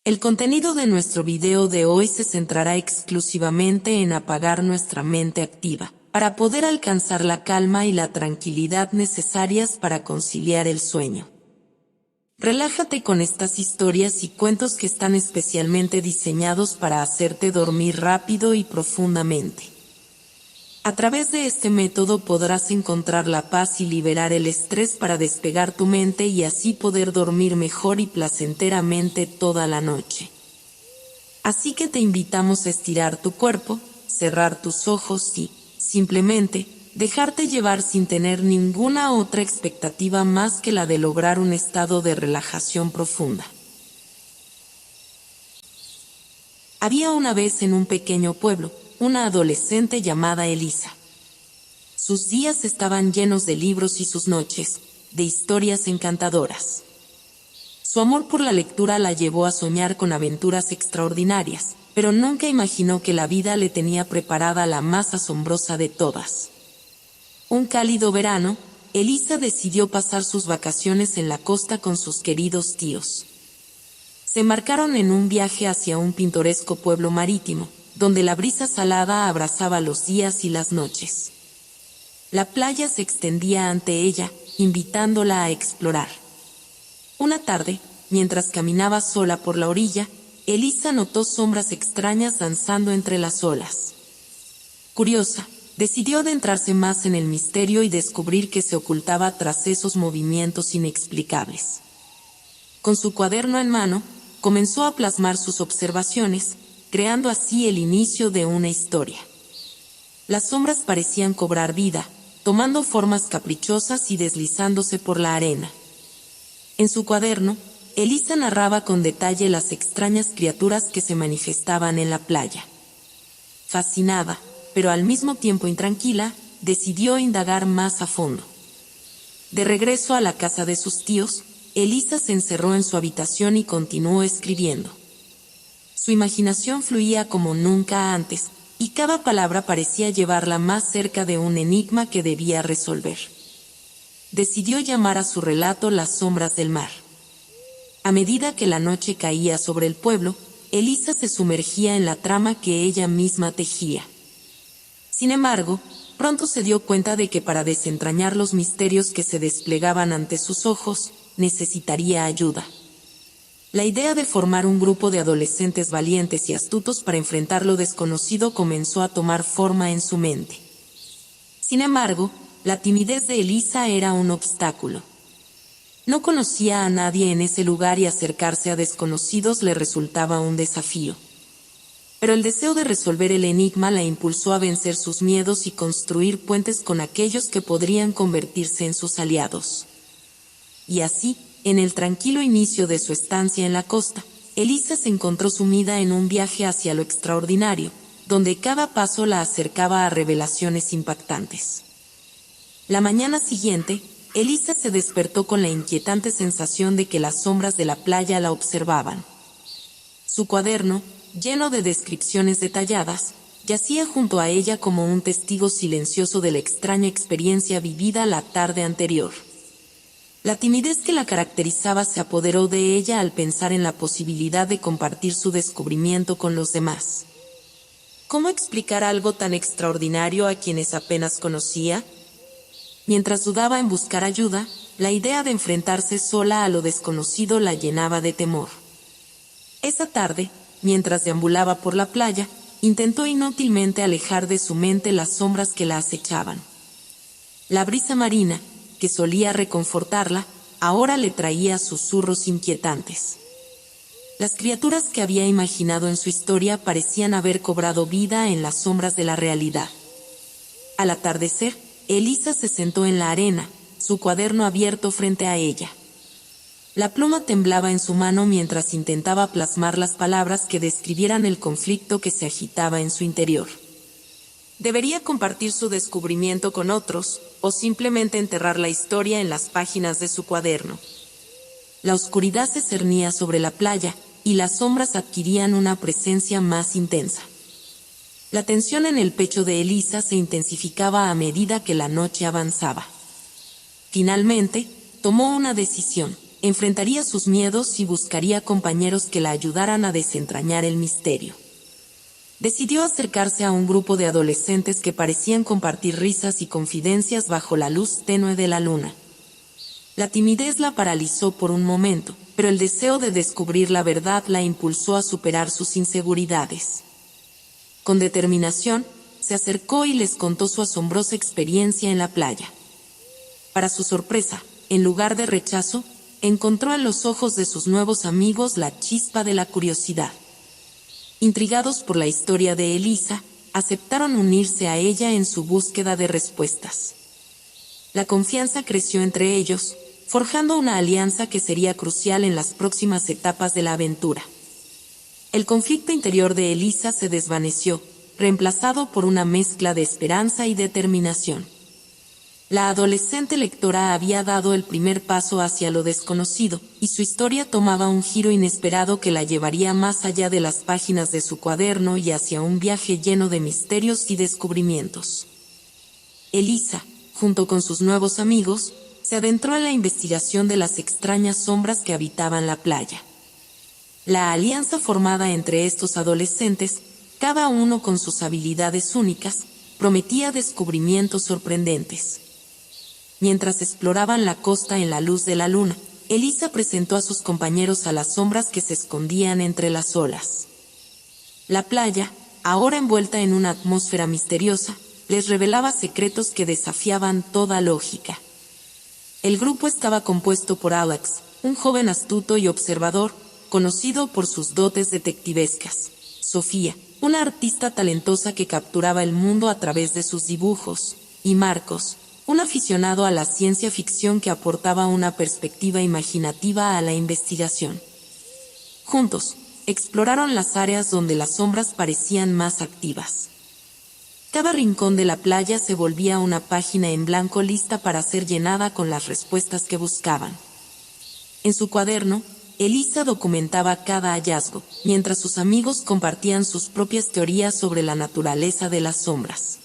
El contenido de nuestro video de hoy se centrará exclusivamente en apagar nuestra mente activa, para poder alcanzar la calma y la tranquilidad necesarias para conciliar el sueño. Relájate con estas historias y cuentos que están especialmente diseñados para hacerte dormir rápido y profundamente. A través de este método podrás encontrar la paz y liberar el estrés para despegar tu mente y así poder dormir mejor y placenteramente toda la noche. Así que te invitamos a estirar tu cuerpo, cerrar tus ojos y, simplemente, dejarte llevar sin tener ninguna otra expectativa más que la de lograr un estado de relajación profunda. Había una vez en un pequeño pueblo, una adolescente llamada Elisa. Sus días estaban llenos de libros y sus noches, de historias encantadoras. Su amor por la lectura la llevó a soñar con aventuras extraordinarias, pero nunca imaginó que la vida le tenía preparada la más asombrosa de todas. Un cálido verano, Elisa decidió pasar sus vacaciones en la costa con sus queridos tíos. Se embarcaron en un viaje hacia un pintoresco pueblo marítimo, donde la brisa salada abrazaba los días y las noches. La playa se extendía ante ella, invitándola a explorar. Una tarde, mientras caminaba sola por la orilla, Elisa notó sombras extrañas danzando entre las olas. Curiosa, decidió adentrarse más en el misterio y descubrir qué se ocultaba tras esos movimientos inexplicables. Con su cuaderno en mano, comenzó a plasmar sus observaciones, creando así el inicio de una historia. Las sombras parecían cobrar vida, tomando formas caprichosas y deslizándose por la arena. En su cuaderno, Elisa narraba con detalle las extrañas criaturas que se manifestaban en la playa. Fascinada, pero al mismo tiempo intranquila, decidió indagar más a fondo. De regreso a la casa de sus tíos, Elisa se encerró en su habitación y continuó escribiendo. Su imaginación fluía como nunca antes, y cada palabra parecía llevarla más cerca de un enigma que debía resolver. Decidió llamar a su relato Las sombras del mar. A medida que la noche caía sobre el pueblo, Elisa se sumergía en la trama que ella misma tejía. Sin embargo, pronto se dio cuenta de que para desentrañar los misterios que se desplegaban ante sus ojos, necesitaría ayuda. La idea de formar un grupo de adolescentes valientes y astutos para enfrentar lo desconocido comenzó a tomar forma en su mente. Sin embargo, la timidez de Elisa era un obstáculo. No conocía a nadie en ese lugar y acercarse a desconocidos le resultaba un desafío. Pero el deseo de resolver el enigma la impulsó a vencer sus miedos y construir puentes con aquellos que podrían convertirse en sus aliados. Y así, en el tranquilo inicio de su estancia en la costa, Elisa se encontró sumida en un viaje hacia lo extraordinario, donde cada paso la acercaba a revelaciones impactantes. La mañana siguiente, Elisa se despertó con la inquietante sensación de que las sombras de la playa la observaban. Su cuaderno, lleno de descripciones detalladas, yacía junto a ella como un testigo silencioso de la extraña experiencia vivida la tarde anterior. La timidez que la caracterizaba se apoderó de ella al pensar en la posibilidad de compartir su descubrimiento con los demás. ¿Cómo explicar algo tan extraordinario a quienes apenas conocía? Mientras dudaba en buscar ayuda, la idea de enfrentarse sola a lo desconocido la llenaba de temor. Esa tarde, mientras deambulaba por la playa, intentó inútilmente alejar de su mente las sombras que la acechaban. La brisa marina, que solía reconfortarla, ahora le traía susurros inquietantes. Las criaturas que había imaginado en su historia parecían haber cobrado vida en las sombras de la realidad. Al atardecer, Elisa se sentó en la arena, su cuaderno abierto frente a ella. La pluma temblaba en su mano mientras intentaba plasmar las palabras que describieran el conflicto que se agitaba en su interior. Debería compartir su descubrimiento con otros, o simplemente enterrar la historia en las páginas de su cuaderno. La oscuridad se cernía sobre la playa, y las sombras adquirían una presencia más intensa. La tensión en el pecho de Elisa se intensificaba a medida que la noche avanzaba. Finalmente, tomó una decisión: enfrentaría sus miedos y buscaría compañeros que la ayudaran a desentrañar el misterio. Decidió acercarse a un grupo de adolescentes que parecían compartir risas y confidencias bajo la luz tenue de la luna. La timidez la paralizó por un momento, pero el deseo de descubrir la verdad la impulsó a superar sus inseguridades. Con determinación, se acercó y les contó su asombrosa experiencia en la playa. Para su sorpresa, en lugar de rechazo, encontró en los ojos de sus nuevos amigos la chispa de la curiosidad. Intrigados por la historia de Elisa, aceptaron unirse a ella en su búsqueda de respuestas. La confianza creció entre ellos, forjando una alianza que sería crucial en las próximas etapas de la aventura. El conflicto interior de Elisa se desvaneció, reemplazado por una mezcla de esperanza y determinación. La adolescente lectora había dado el primer paso hacia lo desconocido, y su historia tomaba un giro inesperado que la llevaría más allá de las páginas de su cuaderno y hacia un viaje lleno de misterios y descubrimientos. Elisa, junto con sus nuevos amigos, se adentró en la investigación de las extrañas sombras que habitaban la playa. La alianza formada entre estos adolescentes, cada uno con sus habilidades únicas, prometía descubrimientos sorprendentes. Mientras exploraban la costa en la luz de la luna, Elisa presentó a sus compañeros a las sombras que se escondían entre las olas. La playa, ahora envuelta en una atmósfera misteriosa, les revelaba secretos que desafiaban toda lógica. El grupo estaba compuesto por Alex, un joven astuto y observador, conocido por sus dotes detectivescas; Sofía, una artista talentosa que capturaba el mundo a través de sus dibujos; y Marcos, un aficionado a la ciencia ficción que aportaba una perspectiva imaginativa a la investigación. Juntos, exploraron las áreas donde las sombras parecían más activas. Cada rincón de la playa se volvía una página en blanco lista para ser llenada con las respuestas que buscaban. En su cuaderno, Elisa documentaba cada hallazgo, mientras sus amigos compartían sus propias teorías sobre la naturaleza de las sombras.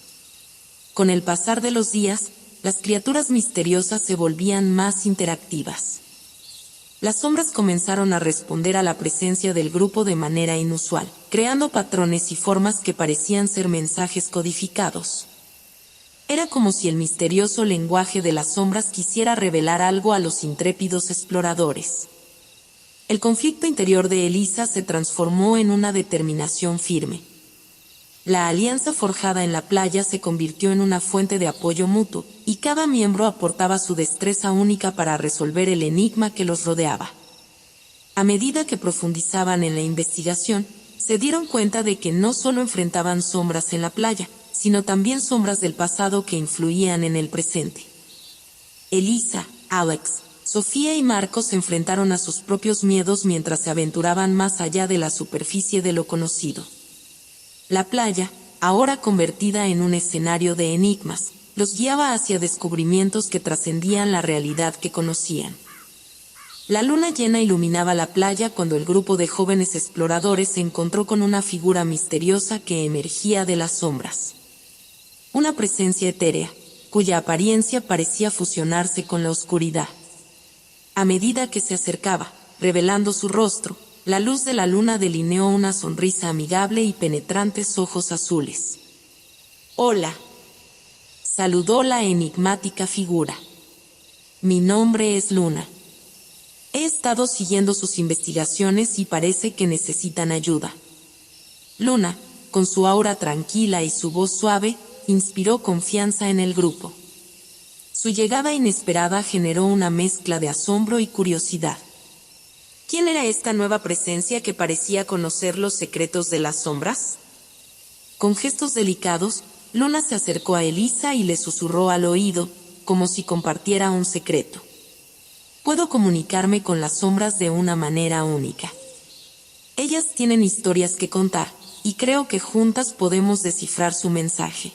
Con el pasar de los días, las criaturas misteriosas se volvían más interactivas. Las sombras comenzaron a responder a la presencia del grupo de manera inusual, creando patrones y formas que parecían ser mensajes codificados. Era como si el misterioso lenguaje de las sombras quisiera revelar algo a los intrépidos exploradores. El conflicto interior de Elisa se transformó en una determinación firme. La alianza forjada en la playa se convirtió en una fuente de apoyo mutuo, y cada miembro aportaba su destreza única para resolver el enigma que los rodeaba. A medida que profundizaban en la investigación, se dieron cuenta de que no solo enfrentaban sombras en la playa, sino también sombras del pasado que influían en el presente. Elisa, Alex, Sofía y Marcos se enfrentaron a sus propios miedos mientras se aventuraban más allá de la superficie de lo conocido. La playa, ahora convertida en un escenario de enigmas, los guiaba hacia descubrimientos que trascendían la realidad que conocían. La luna llena iluminaba la playa cuando el grupo de jóvenes exploradores se encontró con una figura misteriosa que emergía de las sombras. Una presencia etérea, cuya apariencia parecía fusionarse con la oscuridad. A medida que se acercaba, revelando su rostro, la luz de la luna delineó una sonrisa amigable y penetrantes ojos azules. «Hola», saludó la enigmática figura. «Mi nombre es Luna. He estado siguiendo sus investigaciones y parece que necesitan ayuda». Luna, con su aura tranquila y su voz suave, inspiró confianza en el grupo. Su llegada inesperada generó una mezcla de asombro y curiosidad. ¿Quién era esta nueva presencia que parecía conocer los secretos de las sombras? Con gestos delicados, Luna se acercó a Elisa y le susurró al oído, como si compartiera un secreto. «Puedo comunicarme con las sombras de una manera única. Ellas tienen historias que contar, y creo que juntas podemos descifrar su mensaje».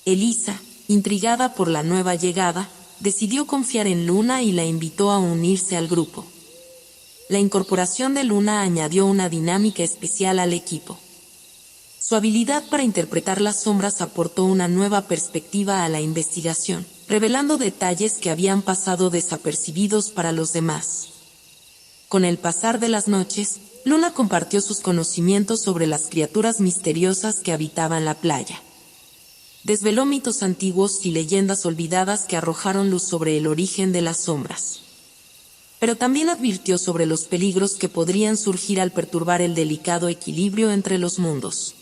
Elisa, intrigada por la nueva llegada, decidió confiar en Luna y la invitó a unirse al grupo. La incorporación de Luna añadió una dinámica especial al equipo. Su habilidad para interpretar las sombras aportó una nueva perspectiva a la investigación, revelando detalles que habían pasado desapercibidos para los demás. Con el pasar de las noches, Luna compartió sus conocimientos sobre las criaturas misteriosas que habitaban la playa. Desveló mitos antiguos y leyendas olvidadas que arrojaron luz sobre el origen de las sombras. Pero también advirtió sobre los peligros que podrían surgir al perturbar el delicado equilibrio entre los mundos.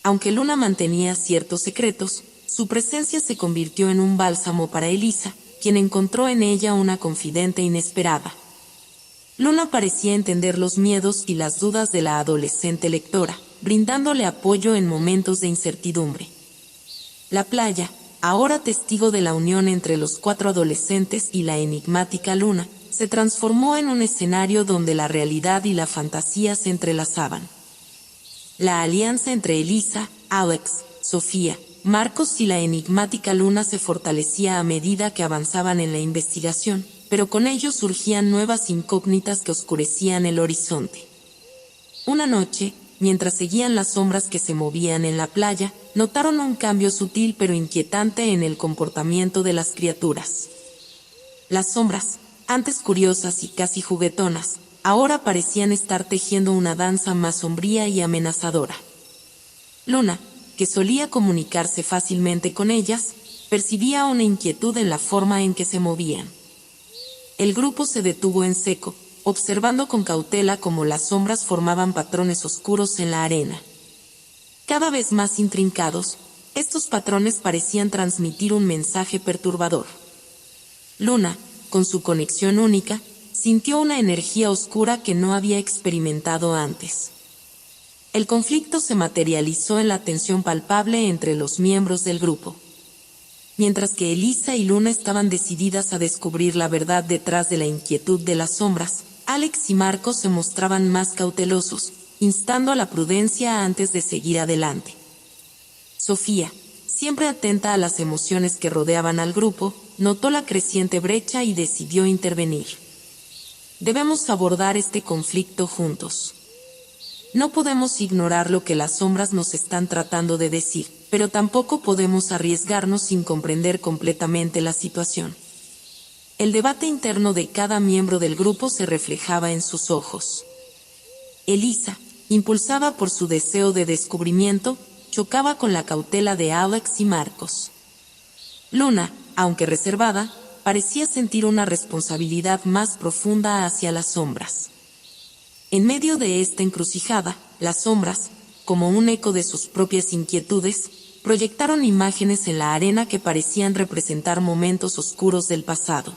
Aunque Luna mantenía ciertos secretos, su presencia se convirtió en un bálsamo para Elisa, quien encontró en ella una confidente inesperada. Luna parecía entender los miedos y las dudas de la adolescente lectora, brindándole apoyo en momentos de incertidumbre. La playa, ahora testigo de la unión entre los 4 adolescentes y la enigmática Luna, se transformó en un escenario donde la realidad y la fantasía se entrelazaban. La alianza entre Elisa, Alex, Sofía, Marcos y la enigmática Luna se fortalecía a medida que avanzaban en la investigación, pero con ello surgían nuevas incógnitas que oscurecían el horizonte. Una noche, mientras seguían las sombras que se movían en la playa, notaron un cambio sutil pero inquietante en el comportamiento de las criaturas. Las sombras, antes curiosas y casi juguetonas, ahora parecían estar tejiendo una danza más sombría y amenazadora. Luna, que solía comunicarse fácilmente con ellas, percibía una inquietud en la forma en que se movían. El grupo se detuvo en seco, observando con cautela cómo las sombras formaban patrones oscuros en la arena. Cada vez más intrincados, estos patrones parecían transmitir un mensaje perturbador. Luna, con su conexión única, sintió una energía oscura que no había experimentado antes. El conflicto se materializó en la tensión palpable entre los miembros del grupo. Mientras que Elisa y Luna estaban decididas a descubrir la verdad detrás de la inquietud de las sombras, Alex y Marcos se mostraban más cautelosos, instando a la prudencia antes de seguir adelante. Sofía, siempre atenta a las emociones que rodeaban al grupo, notó la creciente brecha y decidió intervenir. Debemos abordar este conflicto juntos. No podemos ignorar lo que las sombras nos están tratando de decir, pero tampoco podemos arriesgarnos sin comprender completamente la situación. El debate interno de cada miembro del grupo se reflejaba en sus ojos. Elisa, impulsada por su deseo de descubrimiento, chocaba con la cautela de Alex y Marcos. Luna, aunque reservada, parecía sentir una responsabilidad más profunda hacia las sombras. En medio de esta encrucijada, las sombras, como un eco de sus propias inquietudes, proyectaron imágenes en la arena que parecían representar momentos oscuros del pasado.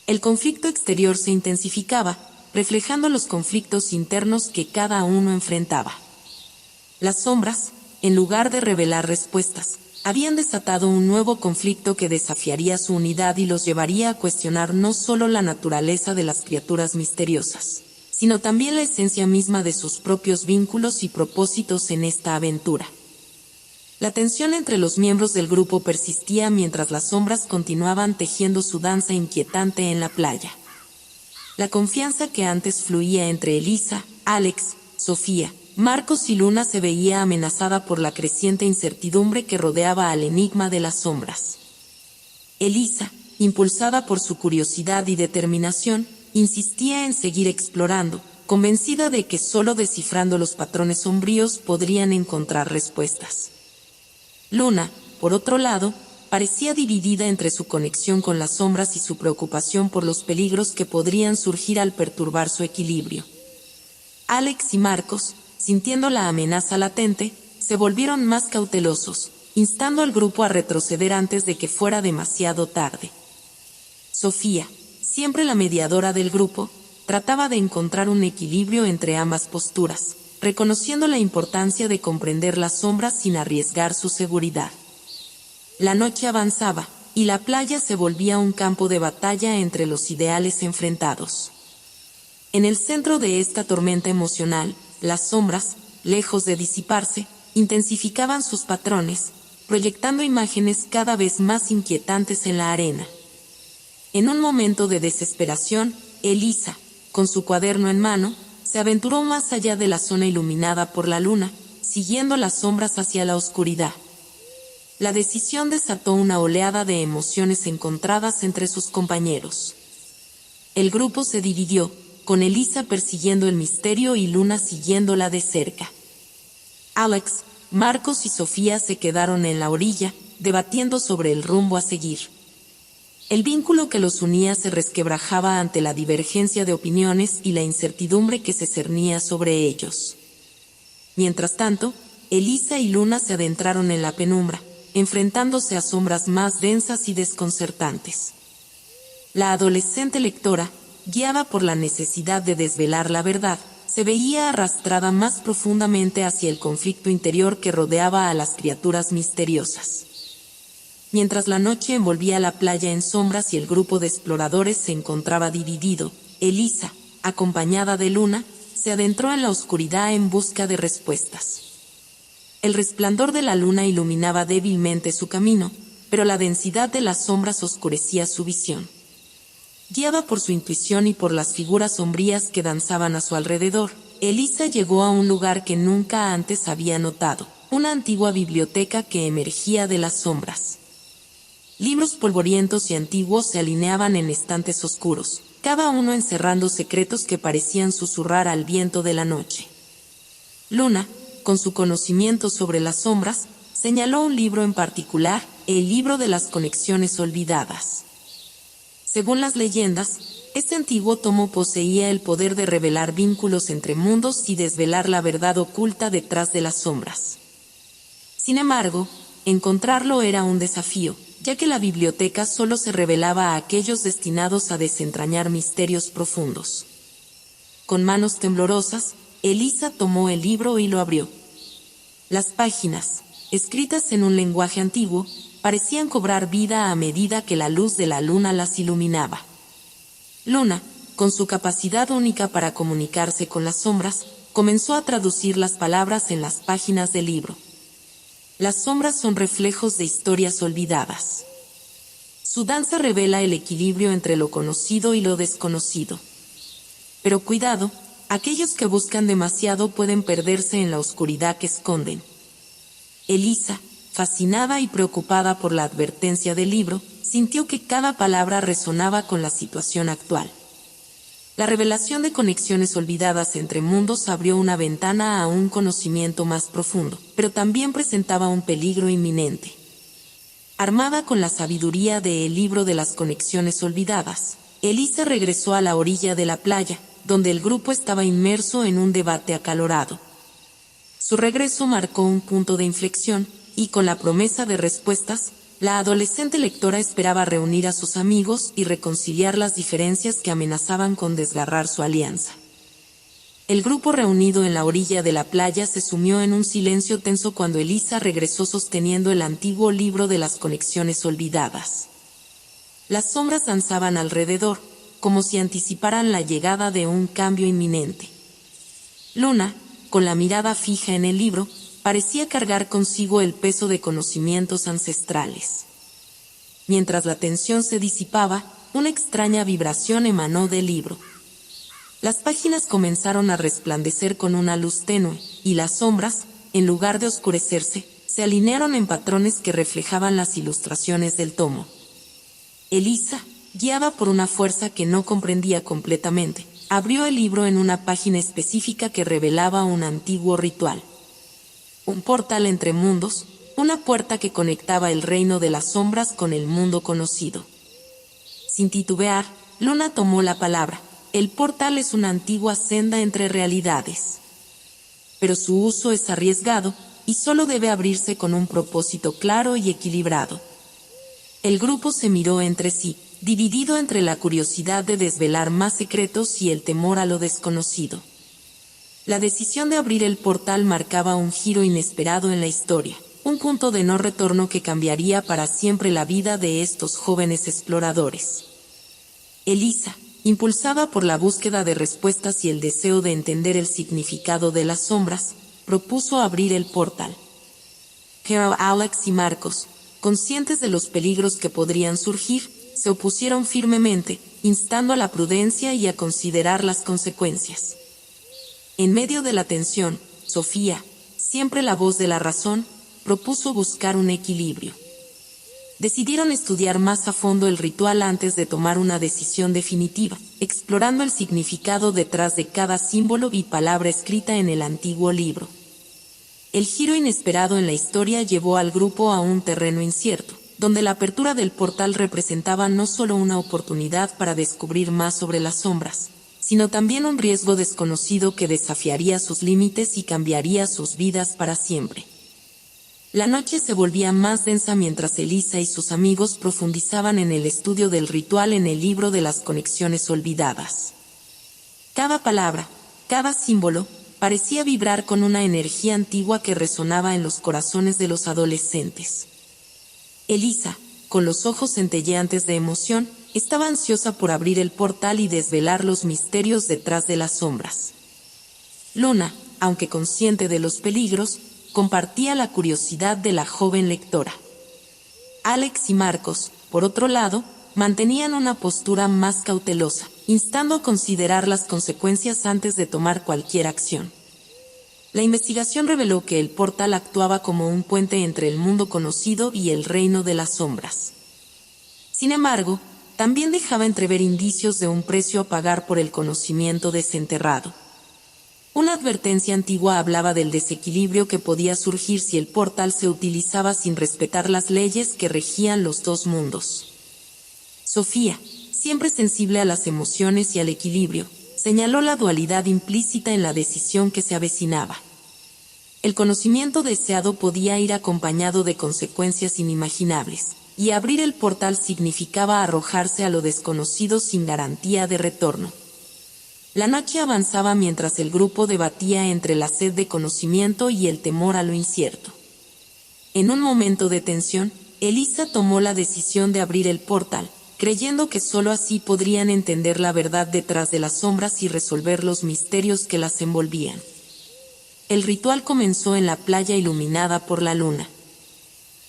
El conflicto exterior se intensificaba, reflejando los conflictos internos que cada uno enfrentaba. Las sombras, en lugar de revelar respuestas, habían desatado un nuevo conflicto que desafiaría su unidad y los llevaría a cuestionar no solo la naturaleza de las criaturas misteriosas, sino también la esencia misma de sus propios vínculos y propósitos en esta aventura. La tensión entre los miembros del grupo persistía mientras las sombras continuaban tejiendo su danza inquietante en la playa. La confianza que antes fluía entre Elisa, Alex, Sofía, Marcos y Luna se veía amenazada por la creciente incertidumbre que rodeaba al enigma de las sombras. Elisa, impulsada por su curiosidad y determinación, insistía en seguir explorando, convencida de que solo descifrando los patrones sombríos podrían encontrar respuestas. Luna, por otro lado, parecía dividida entre su conexión con las sombras y su preocupación por los peligros que podrían surgir al perturbar su equilibrio. Alex y Marcos, sintiendo la amenaza latente, se volvieron más cautelosos, instando al grupo a retroceder antes de que fuera demasiado tarde. Sofía, siempre la mediadora del grupo, trataba de encontrar un equilibrio entre ambas posturas, reconociendo la importancia de comprender las sombras sin arriesgar su seguridad. La noche avanzaba, y la playa se volvía un campo de batalla entre los ideales enfrentados. En el centro de esta tormenta emocional, las sombras, lejos de disiparse, intensificaban sus patrones, proyectando imágenes cada vez más inquietantes en la arena. En un momento de desesperación, Elisa, con su cuaderno en mano, se aventuró más allá de la zona iluminada por la luna, siguiendo las sombras hacia la oscuridad. La decisión desató una oleada de emociones encontradas entre sus compañeros. El grupo se dividió, con Elisa persiguiendo el misterio y Luna siguiéndola de cerca. Alex, Marcos y Sofía se quedaron en la orilla, debatiendo sobre el rumbo a seguir. El vínculo que los unía se resquebrajaba ante la divergencia de opiniones y la incertidumbre que se cernía sobre ellos. Mientras tanto, Elisa y Luna se adentraron en la penumbra, enfrentándose a sombras más densas y desconcertantes. La adolescente lectora, guiada por la necesidad de desvelar la verdad, se veía arrastrada más profundamente hacia el conflicto interior que rodeaba a las criaturas misteriosas. Mientras la noche envolvía la playa en sombras y el grupo de exploradores se encontraba dividido, Elisa, acompañada de Luna, se adentró en la oscuridad en busca de respuestas. El resplandor de la luna iluminaba débilmente su camino, pero la densidad de las sombras oscurecía su visión. Guiada por su intuición y por las figuras sombrías que danzaban a su alrededor, Elisa llegó a un lugar que nunca antes había notado, una antigua biblioteca que emergía de las sombras. Libros polvorientos y antiguos se alineaban en estantes oscuros, cada uno encerrando secretos que parecían susurrar al viento de la noche. Luna, con su conocimiento sobre las sombras, señaló un libro en particular, el libro de las conexiones olvidadas. Según las leyendas, este antiguo tomo poseía el poder de revelar vínculos entre mundos y desvelar la verdad oculta detrás de las sombras. Sin embargo, encontrarlo era un desafío, ya que la biblioteca solo se revelaba a aquellos destinados a desentrañar misterios profundos. Con manos temblorosas, Elisa tomó el libro y lo abrió. Las páginas, escritas en un lenguaje antiguo, parecían cobrar vida a medida que la luz de la luna las iluminaba. Luna, con su capacidad única para comunicarse con las sombras, comenzó a traducir las palabras en las páginas del libro. Las sombras son reflejos de historias olvidadas. Su danza revela el equilibrio entre lo conocido y lo desconocido. Pero cuidado, aquellos que buscan demasiado pueden perderse en la oscuridad que esconden. Elisa, fascinada y preocupada por la advertencia del libro, sintió que cada palabra resonaba con la situación actual. La revelación de conexiones olvidadas entre mundos abrió una ventana a un conocimiento más profundo, pero también presentaba un peligro inminente. Armada con la sabiduría del libro de las conexiones olvidadas, Elisa regresó a la orilla de la playa, donde el grupo estaba inmerso en un debate acalorado. Su regreso marcó un punto de inflexión, y con la promesa de respuestas, la adolescente lectora esperaba reunir a sus amigos y reconciliar las diferencias que amenazaban con desgarrar su alianza. El grupo reunido en la orilla de la playa se sumió en un silencio tenso cuando Elisa regresó sosteniendo el antiguo libro de las conexiones olvidadas. Las sombras danzaban alrededor, como si anticiparan la llegada de un cambio inminente. Luna, con la mirada fija en el libro, parecía cargar consigo el peso de conocimientos ancestrales. Mientras la tensión se disipaba, una extraña vibración emanó del libro. Las páginas comenzaron a resplandecer con una luz tenue, y las sombras, en lugar de oscurecerse, se alinearon en patrones que reflejaban las ilustraciones del tomo. Elisa, guiada por una fuerza que no comprendía completamente, abrió el libro en una página específica que revelaba un antiguo ritual. Un portal entre mundos, una puerta que conectaba el reino de las sombras con el mundo conocido. Sin titubear, Luna tomó la palabra. El portal es una antigua senda entre realidades. Pero su uso es arriesgado, y solo debe abrirse con un propósito claro y equilibrado. El grupo se miró entre sí, dividido entre la curiosidad de desvelar más secretos y el temor a lo desconocido. La decisión de abrir el portal marcaba un giro inesperado en la historia, un punto de no retorno que cambiaría para siempre la vida de estos jóvenes exploradores. Elisa, impulsada por la búsqueda de respuestas y el deseo de entender el significado de las sombras, propuso abrir el portal. Pero Alex y Marcos, conscientes de los peligros que podrían surgir, se opusieron firmemente, instando a la prudencia y a considerar las consecuencias. En medio de la tensión, Sofía, siempre la voz de la razón, propuso buscar un equilibrio. Decidieron estudiar más a fondo el ritual antes de tomar una decisión definitiva, explorando el significado detrás de cada símbolo y palabra escrita en el antiguo libro. El giro inesperado en la historia llevó al grupo a un terreno incierto, donde la apertura del portal representaba no solo una oportunidad para descubrir más sobre las sombras, sino también un riesgo desconocido que desafiaría sus límites y cambiaría sus vidas para siempre. La noche se volvía más densa mientras Elisa y sus amigos profundizaban en el estudio del ritual en el libro de las conexiones olvidadas. Cada palabra, cada símbolo, parecía vibrar con una energía antigua que resonaba en los corazones de los adolescentes. Elisa, con los ojos centelleantes de emoción, estaba ansiosa por abrir el portal y desvelar los misterios detrás de las sombras. Luna, aunque consciente de los peligros, compartía la curiosidad de la joven lectora. Alex y Marcos, por otro lado, mantenían una postura más cautelosa, instando a considerar las consecuencias antes de tomar cualquier acción. La investigación reveló que el portal actuaba como un puente entre el mundo conocido y el reino de las sombras. Sin embargo, también dejaba entrever indicios de un precio a pagar por el conocimiento desenterrado. Una advertencia antigua hablaba del desequilibrio que podía surgir si el portal se utilizaba sin respetar las leyes que regían los dos mundos. Sofía, siempre sensible a las emociones y al equilibrio, señaló la dualidad implícita en la decisión que se avecinaba. El conocimiento deseado podía ir acompañado de consecuencias inimaginables, y abrir el portal significaba arrojarse a lo desconocido sin garantía de retorno. La noche avanzaba mientras el grupo debatía entre la sed de conocimiento y el temor a lo incierto. En un momento de tensión, Elisa tomó la decisión de abrir el portal, creyendo que sólo así podrían entender la verdad detrás de las sombras y resolver los misterios que las envolvían. El ritual comenzó en la playa iluminada por la luna.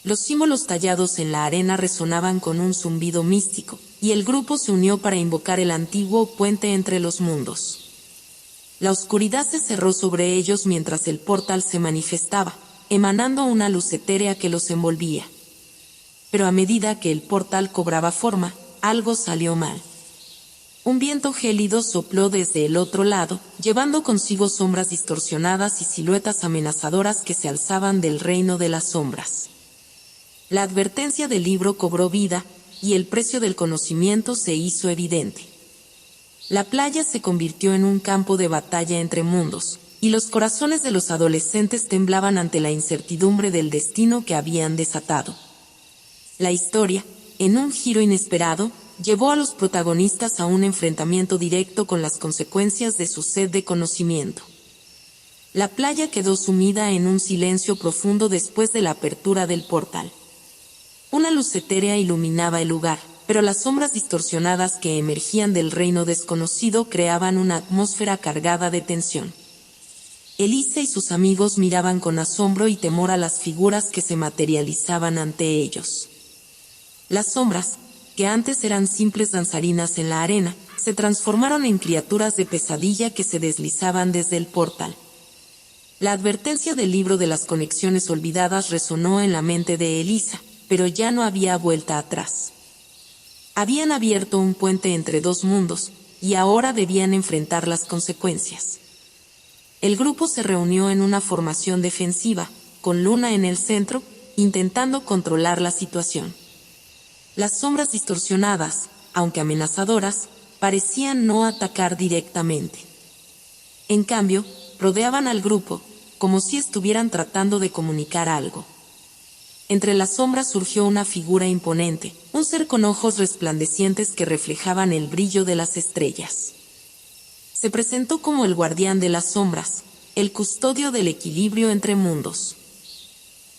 Los símbolos tallados en la arena resonaban con un zumbido místico, y el grupo se unió para invocar el antiguo puente entre los mundos. La oscuridad se cerró sobre ellos mientras el portal se manifestaba, emanando una luz etérea que los envolvía. Pero a medida que el portal cobraba forma, algo salió mal. Un viento gélido sopló desde el otro lado, llevando consigo sombras distorsionadas y siluetas amenazadoras que se alzaban del reino de las sombras. La advertencia del libro cobró vida, y el precio del conocimiento se hizo evidente. La playa se convirtió en un campo de batalla entre mundos, y los corazones de los adolescentes temblaban ante la incertidumbre del destino que habían desatado. La historia, en un giro inesperado, llevó a los protagonistas a un enfrentamiento directo con las consecuencias de su sed de conocimiento. La playa quedó sumida en un silencio profundo después de la apertura del portal. Una luz etérea iluminaba el lugar, pero las sombras distorsionadas que emergían del reino desconocido creaban una atmósfera cargada de tensión. Elisa y sus amigos miraban con asombro y temor a las figuras que se materializaban ante ellos. Las sombras, que antes eran simples danzarinas en la arena, se transformaron en criaturas de pesadilla que se deslizaban desde el portal. La advertencia del libro de las conexiones olvidadas resonó en la mente de Elisa, pero ya no había vuelta atrás. Habían abierto un puente entre dos mundos, y ahora debían enfrentar las consecuencias. El grupo se reunió en una formación defensiva, con Luna en el centro, intentando controlar la situación. Las sombras distorsionadas, aunque amenazadoras, parecían no atacar directamente. En cambio, rodeaban al grupo, como si estuvieran tratando de comunicar algo. Entre las sombras surgió una figura imponente, un ser con ojos resplandecientes que reflejaban el brillo de las estrellas. Se presentó como el guardián de las sombras, el custodio del equilibrio entre mundos.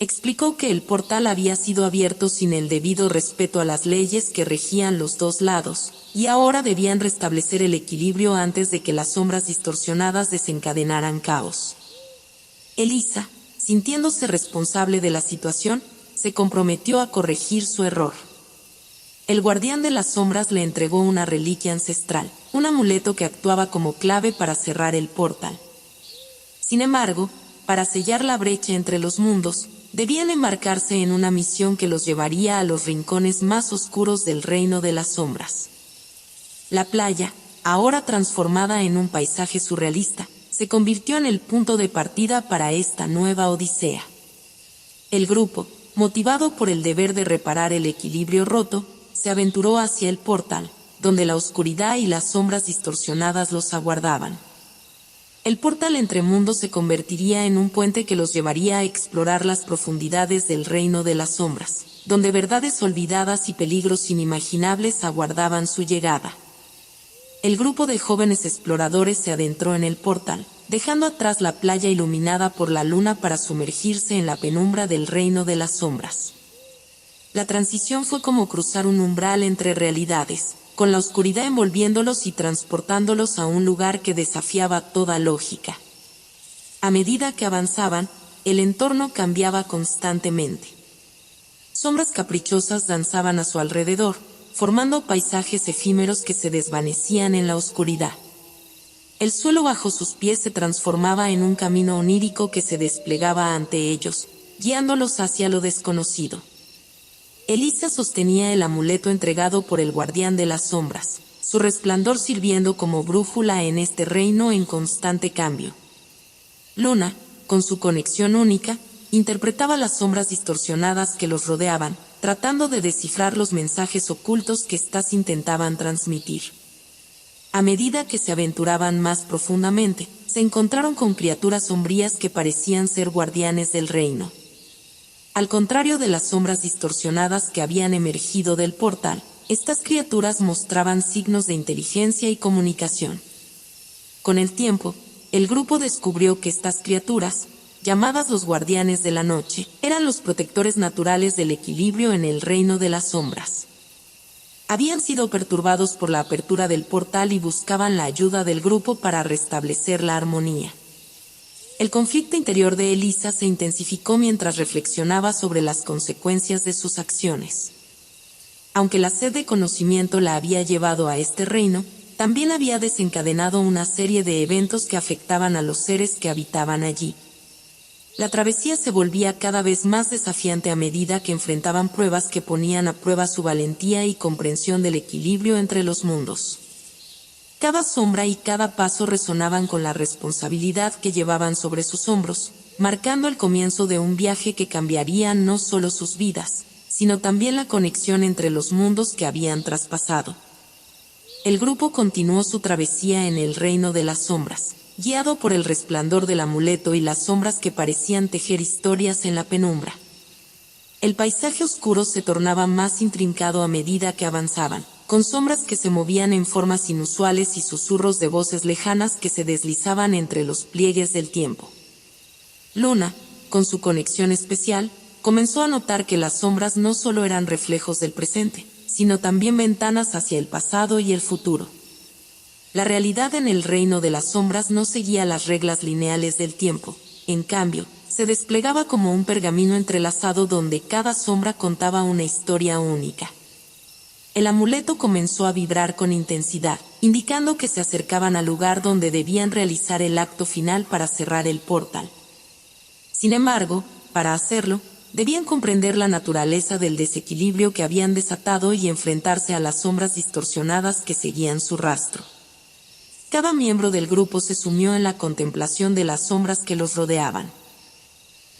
Explicó que el portal había sido abierto sin el debido respeto a las leyes que regían los dos lados, y ahora debían restablecer el equilibrio antes de que las sombras distorsionadas desencadenaran caos. Elisa, sintiéndose responsable de la situación, se comprometió a corregir su error. El guardián de las sombras le entregó una reliquia ancestral, un amuleto que actuaba como clave para cerrar el portal. Sin embargo, para sellar la brecha entre los mundos, debían embarcarse en una misión que los llevaría a los rincones más oscuros del reino de las sombras. La playa, ahora transformada en un paisaje surrealista, se convirtió en el punto de partida para esta nueva odisea. El grupo, motivado por el deber de reparar el equilibrio roto, se aventuró hacia el portal, donde la oscuridad y las sombras distorsionadas los aguardaban. El portal entre mundos se convertiría en un puente que los llevaría a explorar las profundidades del reino de las sombras, donde verdades olvidadas y peligros inimaginables aguardaban su llegada. El grupo de jóvenes exploradores se adentró en el portal, dejando atrás la playa iluminada por la luna para sumergirse en la penumbra del reino de las sombras. La transición fue como cruzar un umbral entre realidades, con la oscuridad envolviéndolos y transportándolos a un lugar que desafiaba toda lógica. A medida que avanzaban, el entorno cambiaba constantemente. Sombras caprichosas danzaban a su alrededor, formando paisajes efímeros que se desvanecían en la oscuridad. El suelo bajo sus pies se transformaba en un camino onírico que se desplegaba ante ellos, guiándolos hacia lo desconocido. Elisa sostenía el amuleto entregado por el guardián de las sombras, su resplandor sirviendo como brújula en este reino en constante cambio. Luna, con su conexión única, interpretaba las sombras distorsionadas que los rodeaban, tratando de descifrar los mensajes ocultos que éstas intentaban transmitir. A medida que se aventuraban más profundamente, se encontraron con criaturas sombrías que parecían ser guardianes del reino. Al contrario de las sombras distorsionadas que habían emergido del portal, estas criaturas mostraban signos de inteligencia y comunicación. Con el tiempo, el grupo descubrió que estas criaturas, llamadas los guardianes de la noche, eran los protectores naturales del equilibrio en el reino de las sombras. Habían sido perturbados por la apertura del portal y buscaban la ayuda del grupo para restablecer la armonía. El conflicto interior de Elisa se intensificó mientras reflexionaba sobre las consecuencias de sus acciones. Aunque la sed de conocimiento la había llevado a este reino, también había desencadenado una serie de eventos que afectaban a los seres que habitaban allí. La travesía se volvía cada vez más desafiante a medida que enfrentaban pruebas que ponían a prueba su valentía y comprensión del equilibrio entre los mundos. Cada sombra y cada paso resonaban con la responsabilidad que llevaban sobre sus hombros, marcando el comienzo de un viaje que cambiaría no solo sus vidas, sino también la conexión entre los mundos que habían traspasado. El grupo continuó su travesía en el reino de las sombras, guiado por el resplandor del amuleto y las sombras que parecían tejer historias en la penumbra. El paisaje oscuro se tornaba más intrincado a medida que avanzaban, con sombras que se movían en formas inusuales y susurros de voces lejanas que se deslizaban entre los pliegues del tiempo. Luna, con su conexión especial, comenzó a notar que las sombras no solo eran reflejos del presente, sino también ventanas hacia el pasado y el futuro. La realidad en el reino de las sombras no seguía las reglas lineales del tiempo, en cambio, se desplegaba como un pergamino entrelazado donde cada sombra contaba una historia única. El amuleto comenzó a vibrar con intensidad, indicando que se acercaban al lugar donde debían realizar el acto final para cerrar el portal. Sin embargo, para hacerlo, debían comprender la naturaleza del desequilibrio que habían desatado y enfrentarse a las sombras distorsionadas que seguían su rastro. Cada miembro del grupo se sumió en la contemplación de las sombras que los rodeaban.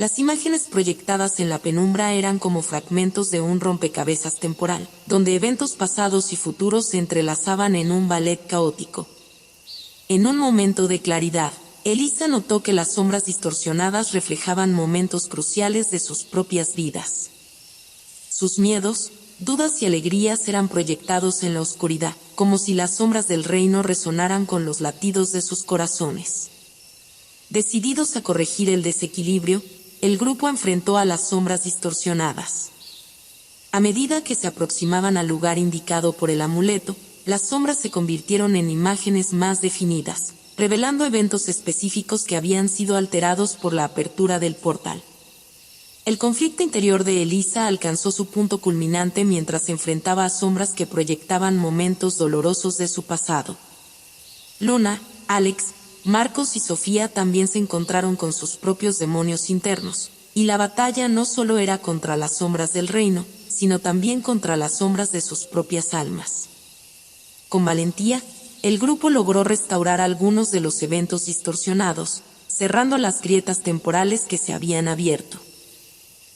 Las imágenes proyectadas en la penumbra eran como fragmentos de un rompecabezas temporal, donde eventos pasados y futuros se entrelazaban en un ballet caótico. En un momento de claridad, Elisa notó que las sombras distorsionadas reflejaban momentos cruciales de sus propias vidas. Sus miedos, dudas y alegrías eran proyectados en la oscuridad, como si las sombras del reino resonaran con los latidos de sus corazones. Decididos a corregir el desequilibrio, el grupo enfrentó a las sombras distorsionadas. A medida que se aproximaban al lugar indicado por el amuleto, las sombras se convirtieron en imágenes más definidas, revelando eventos específicos que habían sido alterados por la apertura del portal. El conflicto interior de Elisa alcanzó su punto culminante mientras se enfrentaba a sombras que proyectaban momentos dolorosos de su pasado. Luna, Alex, Marcos y Sofía también se encontraron con sus propios demonios internos, y la batalla no solo era contra las sombras del reino, sino también contra las sombras de sus propias almas. Con valentía, el grupo logró restaurar algunos de los eventos distorsionados, cerrando las grietas temporales que se habían abierto.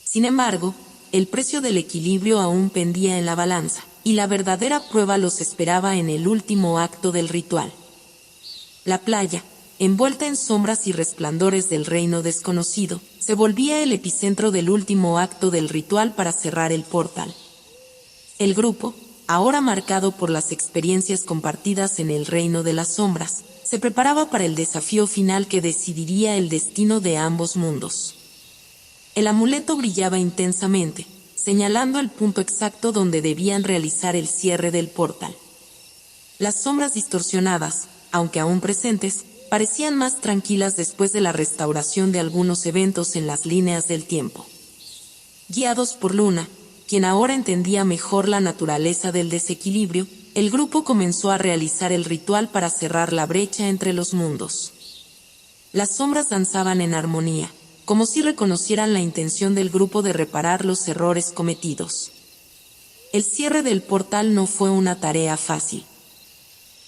Sin embargo, el precio del equilibrio aún pendía en la balanza, y la verdadera prueba los esperaba en el último acto del ritual. La playa, envuelta en sombras y resplandores del reino desconocido, se volvía el epicentro del último acto del ritual para cerrar el portal. El grupo, ahora marcado por las experiencias compartidas en el reino de las sombras, se preparaba para el desafío final que decidiría el destino de ambos mundos. El amuleto brillaba intensamente, señalando el punto exacto donde debían realizar el cierre del portal. Las sombras distorsionadas, aunque aún presentes, parecían más tranquilas después de la restauración de algunos eventos en las líneas del tiempo. Guiados por Luna, quien ahora entendía mejor la naturaleza del desequilibrio, el grupo comenzó a realizar el ritual para cerrar la brecha entre los mundos. Las sombras danzaban en armonía, como si reconocieran la intención del grupo de reparar los errores cometidos. El cierre del portal no fue una tarea fácil.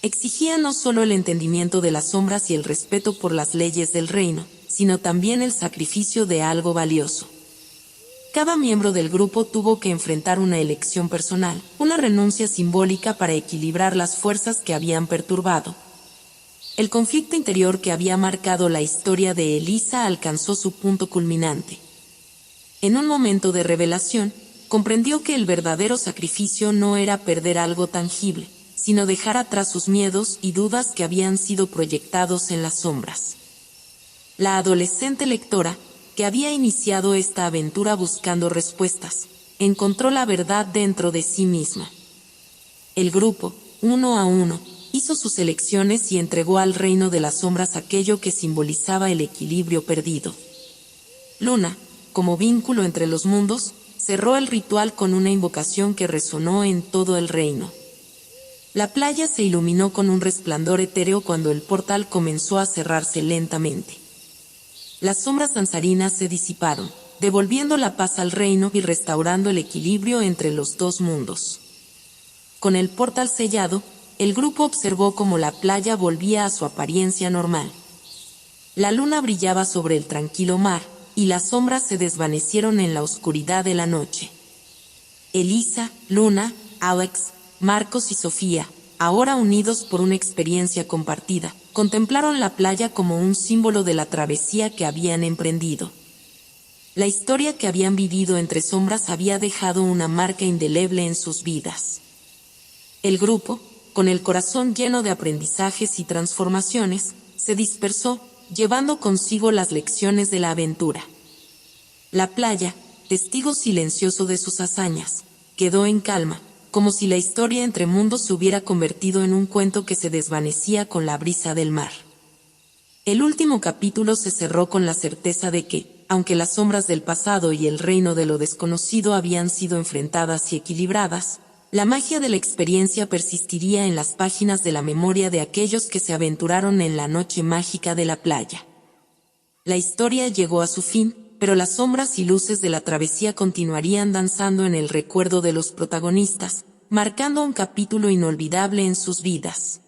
Exigía no solo el entendimiento de las sombras y el respeto por las leyes del reino, sino también el sacrificio de algo valioso. Cada miembro del grupo tuvo que enfrentar una elección personal, una renuncia simbólica para equilibrar las fuerzas que habían perturbado. El conflicto interior que había marcado la historia de Elisa alcanzó su punto culminante. En un momento de revelación, comprendió que el verdadero sacrificio no era perder algo tangible, sino dejar atrás sus miedos y dudas que habían sido proyectados en las sombras. La adolescente lectora, que había iniciado esta aventura buscando respuestas, encontró la verdad dentro de sí misma. El grupo, uno a uno, hizo sus elecciones y entregó al reino de las sombras aquello que simbolizaba el equilibrio perdido. Luna, como vínculo entre los mundos, cerró el ritual con una invocación que resonó en todo el reino. La playa se iluminó con un resplandor etéreo cuando el portal comenzó a cerrarse lentamente. Las sombras danzarinas se disiparon, devolviendo la paz al reino y restaurando el equilibrio entre los dos mundos. Con el portal sellado, el grupo observó cómo la playa volvía a su apariencia normal. La luna brillaba sobre el tranquilo mar, y las sombras se desvanecieron en la oscuridad de la noche. Elisa, Luna, Alex, Marcos y Sofía, ahora unidos por una experiencia compartida, contemplaron la playa como un símbolo de la travesía que habían emprendido. La historia que habían vivido entre sombras había dejado una marca indeleble en sus vidas. El grupo, con el corazón lleno de aprendizajes y transformaciones, se dispersó, llevando consigo las lecciones de la aventura. La playa, testigo silencioso de sus hazañas, quedó en calma, como si la historia entre mundos se hubiera convertido en un cuento que se desvanecía con la brisa del mar. El último capítulo se cerró con la certeza de que, aunque las sombras del pasado y el reino de lo desconocido habían sido enfrentadas y equilibradas, la magia de la experiencia persistiría en las páginas de la memoria de aquellos que se aventuraron en la noche mágica de la playa. La historia llegó a su fin, pero las sombras y luces de la travesía continuarían danzando en el recuerdo de los protagonistas, marcando un capítulo inolvidable en sus vidas.